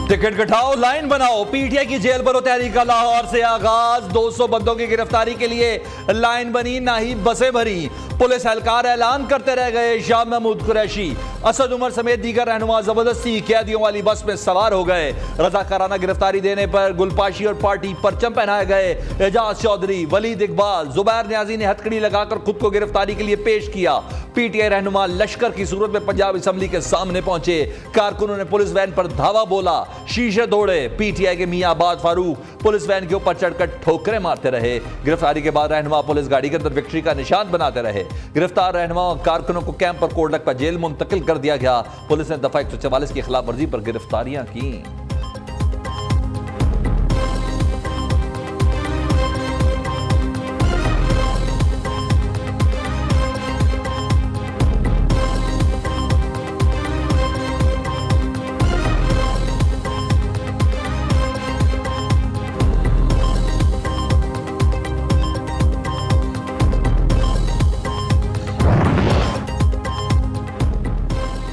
Ticket कटाओ, line बनाओ। PTI की jail भरो तहरीक का लाहौर से आगाज। 200 बंदों की गिरफ्तारी के लिए लाइन बनी, ना ही बसें भरी। पुलिस एहलकार ऐलान करते रह गए। शाह महमूद कुरैशी, असद उमर समेत दीगर रहनुमा जबरदस्ती कैदियों वाली बस में सवार हो गए। रजाकाराना गिरफ्तारी देने पर गुलपाशी और पार्टी परचम पहनाए गए। एजाज चौधरी, वलीद इकबाल, जुबैर न्याजी ने हथकड़ी लगाकर खुद को गिरफ्तारी के लिए पेश किया। पीटीआई रहनुमा लश्कर की सूरत में पंजाब असेंबली के सामने पहुंचे। कारकुनों ने पुलिस वैन पर धावा बोला, शीशे तोड़े। पीटीआई के मियां आबाद फारूक पुलिस वैन के ऊपर चढ़कर ठोकरें मारते रहे। गिरफ्तारी के बाद रहनुमा पुलिस गाड़ी के अंदर विक्ट्री का निशान बनाते रहे। गिरफ्तार रहनुमा और कारकुनों को कैंप पर कोडलक पर जेल मुंतकिल कर दिया गया। पुलिस ने दफा 144 की खिलाफ वर्जी पर गिरफ्तारियां की।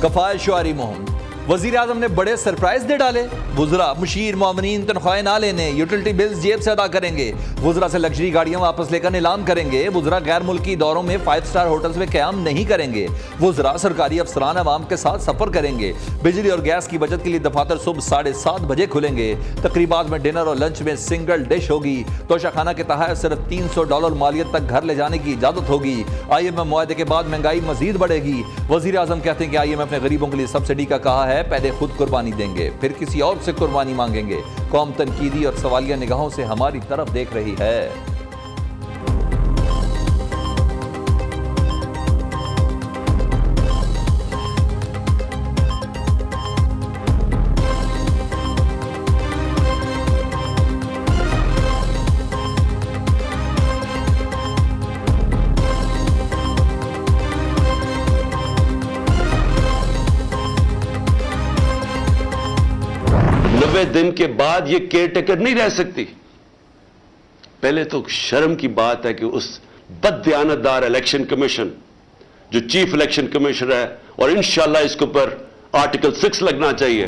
कफायत शुआरी मुहिम, वजीर आजम ने बड़े सरप्राइज दे डाले। वुज़रा, मुशीर, मोमिनीन तनख्वाहें ना लेने, यूटिलिटी बिल्स जेब से अदा करेंगे। वुज़रा से लग्जरी गाड़ियां वापस लेकर नीलाम करेंगे। वुज़रा गैर मुल्की दौरों में 5 स्टार होटल्स में क़याम नहीं करेंगे। वुज़रा सरकारी अफसरान अवाम के साथ सफर करेंगे। बिजली और गैस की बचत के लिए दफातर सुबह 7:30 बजे खुलेंगे। तकरीबात में डिनर और लंच में सिंगल डिश होगी। तोशाखाना के तहत सिर्फ $300 मालियत तक घर ले जाने की इजाजत होगी। IMF मुआहदे के बाद महंगाई मजीद बढ़ेगी। वजीर आजम कहते हैं कि IMF ने गरीबों के लिए सब्सिडी का कहा है, पहले खुद कुर्बानी देंगे फिर किसी और से कुर्बानी मांगेंगे। कौम तनकीदी और सवालिया निगाहों से हमारी तरफ देख रही है। दिन के बाद ये केयर टेकर नहीं रह सकती। पहले तो शर्म की बात है कि उस बददियानतदार इलेक्शन कमीशन जो चीफ इलेक्शन कमिश्नर है, और इंशाल्लाह इसके ऊपर आर्टिकल 6 लगना चाहिए।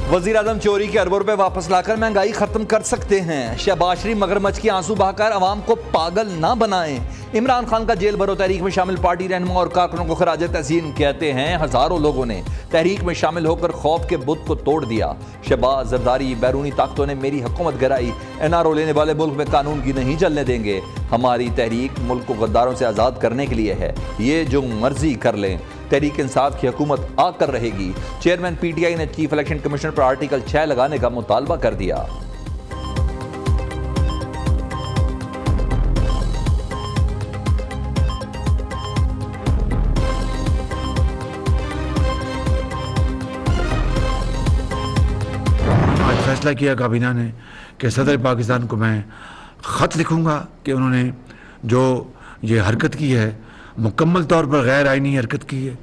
वजीर आजम चोरी के अरबों रुपए वापस लाकर महंगाई खत्म कर सकते हैं। शहबाज शरीफ मगरमच्छ की आंसू बहाकर अवाम को पागल ना बनाएं। इमरान खान का जेल भरो तहरीक में शामिल पार्टी रहनुमा और कारकुनों को खराज तहसीन कहते हैं। हजारों लोगों ने तहरीक में शामिल होकर खौफ के बुत को तोड़ दिया। शहबाज, जरदारी, बैरूनी ताकतों ने मेरी हुकूमत गिराई। NRO लेने वाले मुल्क में कानून की नहीं चलने देंगे। हमारी तहरीक मुल्क को गद्दारों से आज़ाद करने के लिए है। ये जो मर्जी कर लें, तहरीक इंसाफ की हुकूमत आकर रहेगी। चेयरमैन PTI ने चीफ इलेक्शन कमिश्नर पर आर्टिकल 6 लगाने का मुतालबा कर दिया। आज फैसला किया काबीना ने कि सदर पाकिस्तान को मैं ख़त लिखूंगा कि उन्होंने जो ये हरकत की है मुकम्मल तौर पर गैर आइनी हरकत की है।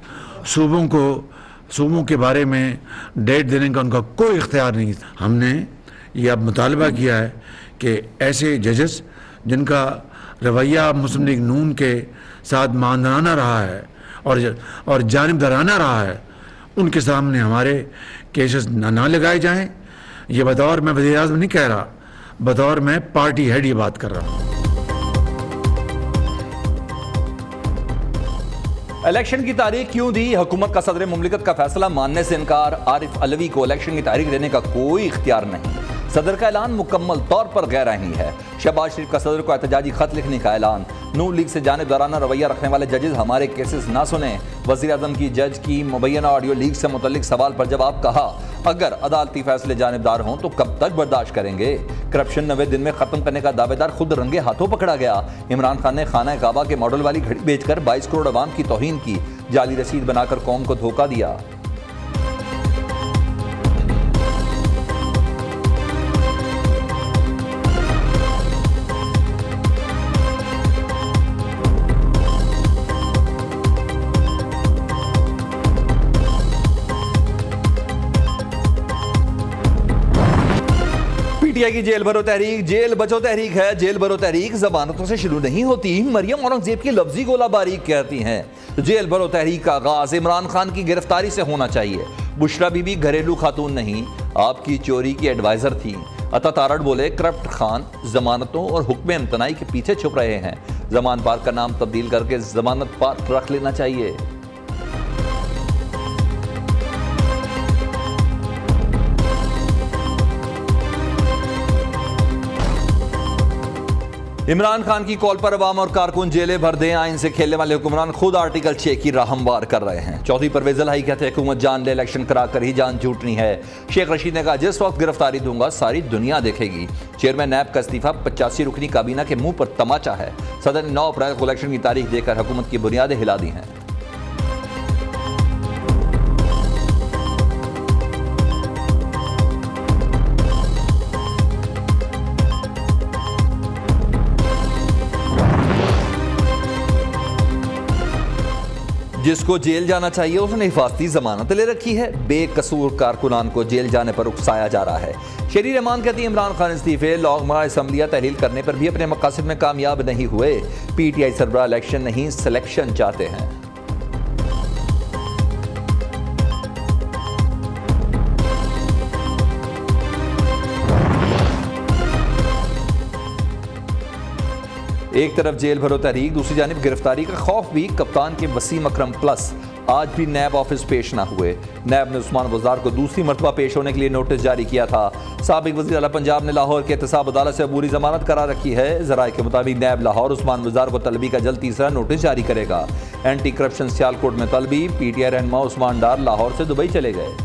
सूबों के बारे में डेट देने का उनका कोई इख्तियार नहीं। हमने ये अब मुतालबा किया है कि ऐसे जजेस जिनका रवैया मुस्लिम लीग नून के साथ मानदाना रहा है और जानिबदाराना रहा है, उनके सामने हमारे केसेस ना लगाए जाएं। ये बतौर मैं वज़ीर आज़म नहीं कह रहा, बतौर मैं पार्टी हेड ये बात कर रहा हूँ। इलेक्शन की तारीख क्यों दी? हुकूमत का सदर मुमलिकत का फैसला मानने से इनकार। आरिफ अलवी को इलेक्शन की तारीख देने का कोई इख्तियार नहीं। सदर का ऐलान मुकम्मल तौर पर गैर आईनी है। शहबाज शरीफ का सदर को एहतजाजी खत लिखने का ऐलान। नून लीग से जानिबदाराना रवैया रखने वाले जजेस हमारे केसेस ना सुने। वज़ीर आज़म की जज की मुबैना ऑडियो लीक से मुतल्लिक सवाल पर जवाब कहा, अगर अदालती फैसले जानिबदार हों तो कब तक बर्दाश्त करेंगे? करप्शन 90 दिन में खत्म करने का दावेदार खुद रंगे हाथों पकड़ा गया। इमरान खान ने खाना काबा के मॉडल वाली घड़ी बेचकर 22 करोड़ अवाम की तौहीन की। जाली रसीद बनाकर कौम को धोखा दिया। पीटीआई की जेल भरो तहरीक, जेल बचो तहरीक है। जेल भरो तहरीक जबानतों से शुरू नहीं होती। मरियम औरंगजेब की लफ्जी गोला बारीक कहती हैं। जेल भरो तहरीक का आगाज इमरान खान की गिरफ्तारी से होना चाहिए। बुशरा बीबी घरेलू खातून नहीं, आपकी चोरी की एडवाइजर थी। अता तारड़ बोले करप्ट खान जमानतों और हुक्म इम्तनाई के पीछे छुप रहे हैं। जमान पार का नाम तब्दील करके जमानत पार रख लेना चाहिए। इमरान खान की कॉल पर अवाम और कारकुन जेलें भर दें, आइन से खेलने वाले हुक्मरान खुद आर्टिकल 6 की राह हमवार कर रहे हैं। चौधरी परवेज इलाही कहते हैं हुकूमत जान ले, इलेक्शन करा कर ही जान छूटनी है। शेख रशीद ने कहा जिस वक्त गिरफ्तारी दूंगा सारी दुनिया देखेगी। चेयरमैन नैब का इस्तीफा 85 रुकनी काबीना के मुंह पर तमाचा है। सदर ने 9 अप्रैल को इलेक्शन की तारीख देकर हुकूमत की बुनियादें हिला दी हैं। जिसको जेल जाना चाहिए उसने हिफाजती जमानत ले रखी है। बेकसूर कारकुनान को जेल जाने पर उकसाया जा रहा है। शेरी रहमान कहती है इमरान खान इस्तीफे लॉन्गमार्च असम्बलियां तहलील करने पर भी अपने मकासद में कामयाब नहीं हुए। पीटीआई सरबराह इलेक्शन नहीं सिलेक्शन चाहते हैं। एक तरफ जेल भरो तहरीक, दूसरी जानिब गिरफ्तारी का खौफ भी। कप्तान के वसीम अकरम प्लस आज भी नैब ऑफिस पेश ना हुए। नैब ने उस्मान बुज़दार को दूसरी मरतबा पेश होने के लिए नोटिस जारी किया था। साबिक वज़ीर आला पंजाब ने लाहौर के एहतसाब अदालत से अबूरी जमानत करा रखी है। ज़राए के मुताबिक नैब लाहौर उस्मान बुज़दार को तलबी का जल्द तीसरा नोटिस जारी करेगा। एंटी करप्शन सियालकोट में तलबी, पीटीआई रहनुमा उस्मान डार लाहौर से दुबई चले गए।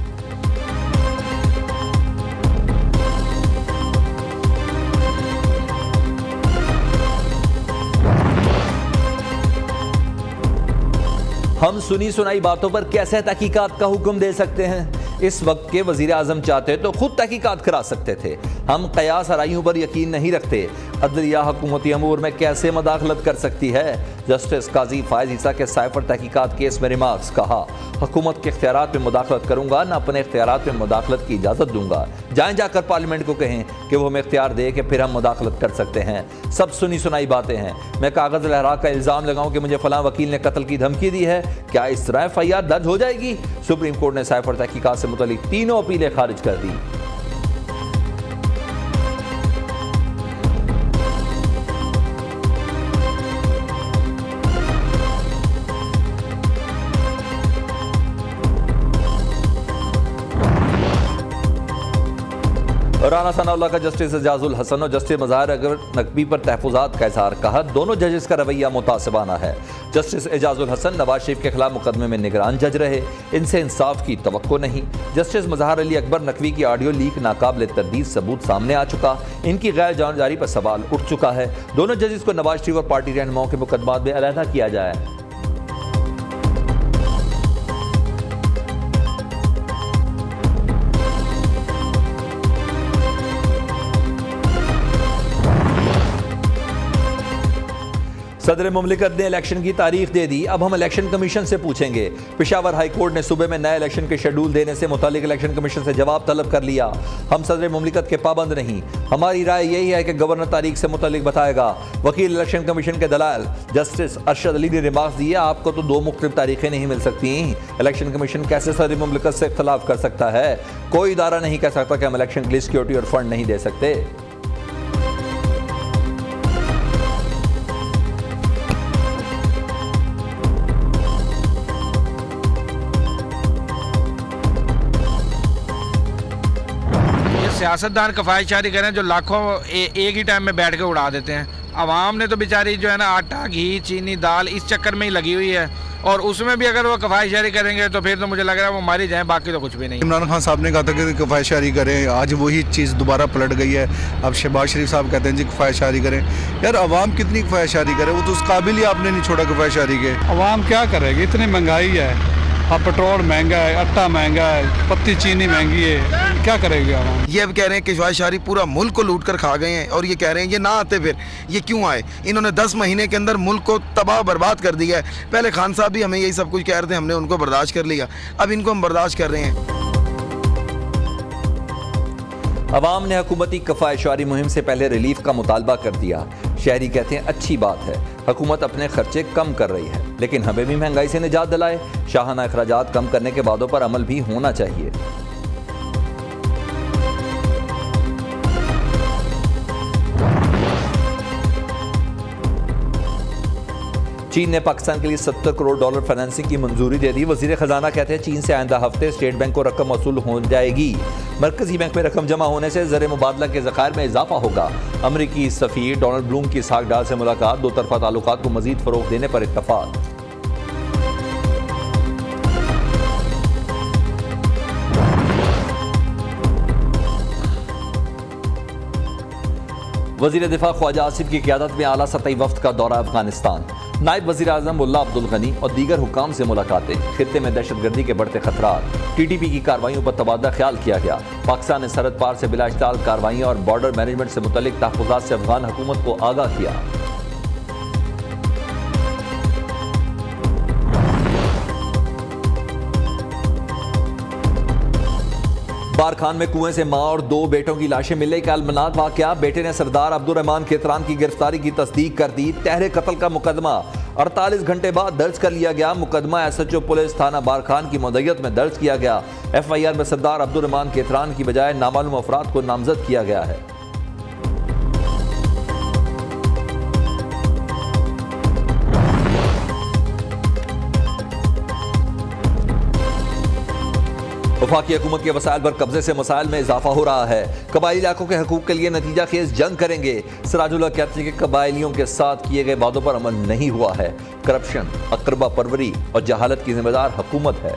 हम सुनी सुनाई बातों पर कैसे तहकीकात का हुक्म दे सकते हैं? इस वक्त के वजीर आजम चाहते तो खुद तहकीकात करा सकते थे। हम कयास आराइयों पर यकीन नहीं रखते। अदलिया हुकूमती अमूर में कैसे मदाखलत कर सकती है? जस्टिस काजी फायज ईसा के साइफर तहकीकात केस में रिमार्क्स कहा, हुकूमत के इख्तियारात में मुदाखलत करूंगा, न अपने इख्तियारात में मुदाखलत की इजाज़त दूंगा। जाएं जाकर पार्लियामेंट को कहें कि वो हमें इख्तियार दे कि फिर हम मुदाखलत कर सकते हैं। सब सुनी सुनाई बातें हैं। मैं कागज़ लहरा का इल्ज़ाम लगाऊं कि मुझे फलां वकील ने कत्ल की धमकी दी है, क्या इस तरह एफआईआर दर्ज हो जाएगी? सुप्रीम कोर्ट ने साइफर तहकीकात से मुतल्लिक तीनों अपीलें खारिज कर दी। राना सनाउल्लाह का जस्टिस एजाजुल हसन और जस्टिस मज़ाहिर अगर नकवी पर तहफ़्फ़ुज़ात का इज़हार, कहा दोनों जजेस का रवैया मुतासिबाना है। जस्टिस एजाजुल हसन नवाज शरीफ के खिलाफ मुकदमे में निगरान जज रहे, इनसे इंसाफ की तवक्को नहीं। जस्टिस मज़ाहिर अली अकबर नकवी की ऑडियो लीक नाकाबिल तरदीद सबूत सामने आ चुका, इनकी गैर जानबदारी पर सवाल उठ चुका है। दोनों जजेस को नवाज शरीफ और पार्टी रहनुमाओं के मुकदमात में अलहदा किया जाए। सदर मुमलिकत ने इलेक्शन की तारीख दे दी, अब हम इलेक्शन कमीशन से पूछेंगे। पेशावर हाई कोर्ट ने सुबह में नए इलेक्शन के शेड्यूल देने से मुतालिक इलेक्शन कमीशन से जवाब तलब कर लिया। हम सदर मुमलिकत के पाबंद नहीं, हमारी राय यही है कि गवर्नर तारीख से मुतालिक बताएगा। वकील इलेक्शन कमीशन के दलाल जस्टिस अरशद अली ने रिमार्क्स दिए, आपको तो 2 मुख्तलिफ तारीखें नहीं मिल सकती। इलेक्शन कमीशन कैसे सदर मुमलिकत से इख्तलाफ कर सकता है? कोई इदारा नहीं कह सकता कि हम इलेक्शन के लिए सिक्योरिटी और फंड नहीं दे सकते। सियासतदान कफायत जारी करें जो लाखों एक ही टाइम में बैठ के उड़ा देते हैं। आवाम ने तो बेचारी जो है ना आटा, घी, चीनी, दाल इस चक्कर में ही लगी हुई है, और उसमें भी अगर वो कफायत जारी करेंगे तो फिर तो मुझे लग रहा है वो मारी जाए, बाकी तो कुछ भी नहीं। इमरान खान साहब ने कहा था कि कफायत जारी करें, आज वही चीज़ दोबारा पलट गई है। अब शहबाज शरीफ साहब कहते हैं जी कफायत जारी करें। यार आवाम कितनी कफायत जारी करे? वो तो उस काबिल ही आपने नहीं छोड़ा कफायत जारी के। आवाम क्या करेगी? इतनी महंगाई है, अब पेट्रोल महंगा है, आटा महंगा है, पत्ती चीनी महंगी है, क्या करेगी आवाम? ये अब कह रहे हैं कि शहबाज शरीफ पूरा मुल्क को लूट कर खा गए हैं, और ये कह रहे हैं ये ना आते फिर ये क्यों आए? इन्होंने 10 महीने के अंदर मुल्क को तबाह बर्बाद कर दिया है। पहले खान साहब भी हमें यही सब कुछ कह रहे थे, हमने उनको बर्दाश्त कर लिया, अब इनको हम बर्दाश्त कर रहे हैं। अवाम ने हुकूमती कफायत शुआरी मुहिम से पहले रिलीफ का मुतालबा कर दिया। शहरी कहते हैं अच्छी बात है, हुकूमत अपने खर्चे कम कर रही है, लेकिन हमें भी महंगाई से निजात दिलाए। शाहाना अखराजात कम करने के वादों पर अमल भी होना चाहिए। चीन ने पाकिस्तान के लिए $70 करोड़ फाइनेंसिंग की मंजूरी दे दी। वजीर खजाना कहते हैं चीन से आइंदा हफ्ते स्टेट बैंक को रकम वसूल हो जाएगी। मरकजी बैंक में रकम जमा होने से ज़र मुबादला के ज़खायर में इजाफा होगा। अमरीकी सफ़ीर डोनाल्ड ब्लूम की इसहाक डार से मुलाकात, दो तरफा ताल्लुकात को मजीद फ़रोग़ देने पर इत्तफ़ाक़। वज़ीर दिफा ख्वाजा आसिफ की क़यादत में आला सतही वफ़द का दौरा अफगानिस्तान। नायब वज़ीर आज़म मुल्ला अब्दुल गनी और दीगर हुकाम से मुलाकातें। खित्ते में दहशतगर्दी के बढ़ते खतरात, TTP की कार्रवाइयों पर तबादला ख्याल किया गया। पाकिस्तान ने सरहद पार से बिलाश्ताल कार्रवाइयाँ और बॉर्डर मैनेजमेंट से मुतल्लिक तहफ़्फ़ुज़ात से अफगान हुकूमत को आगाह किया। बारखान में कुएं से मां और 2 बेटों की लाशें मिलने का अलमनाक वाकया। बेटे ने सरदार अब्दुल रहमान केतरान की गिरफ्तारी की तस्दीक कर दी। तहरे कत्ल का मुकदमा 48 घंटे बाद दर्ज कर लिया गया। मुकदमा SHO पुलिस थाना बारखान की मुद्दत में दर्ज किया गया। FIR में सरदार अब्दुल रहमान केतरान की बजाय नामालूम अफराद को नामजद किया गया है। वफाकी हुकूमत के वसाइल पर कब्जे से मसाइल में इजाफा हो रहा है। कबायली इलाकों के हकूक के लिए नतीजा खेज जंग करेंगे। सिराजुल्लाह कहते हैं कि कबायलियों के साथ किए गए वादों पर अमल नहीं हुआ है। करप्शन, अकरबा परवरी और जहालत की जिम्मेदार हुकूमत है।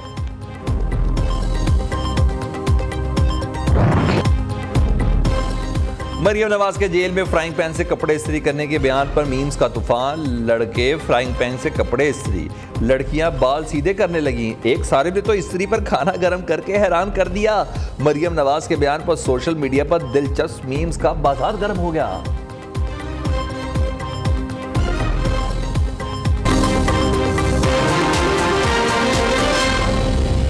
मरियम नवाज के जेल में फ्राइंग पैन से कपड़े इस्त्री करने के बयान पर मीम्स का तूफान। लड़के फ्राइंग पैन से कपड़े इस्त्री, लड़कियां बाल सीधे करने लगी। एक सारे ने तो इस्त्री पर खाना गर्म करके हैरान कर दिया। मरियम नवाज के बयान पर सोशल मीडिया पर दिलचस्प मीम्स का बाजार गर्म हो गया।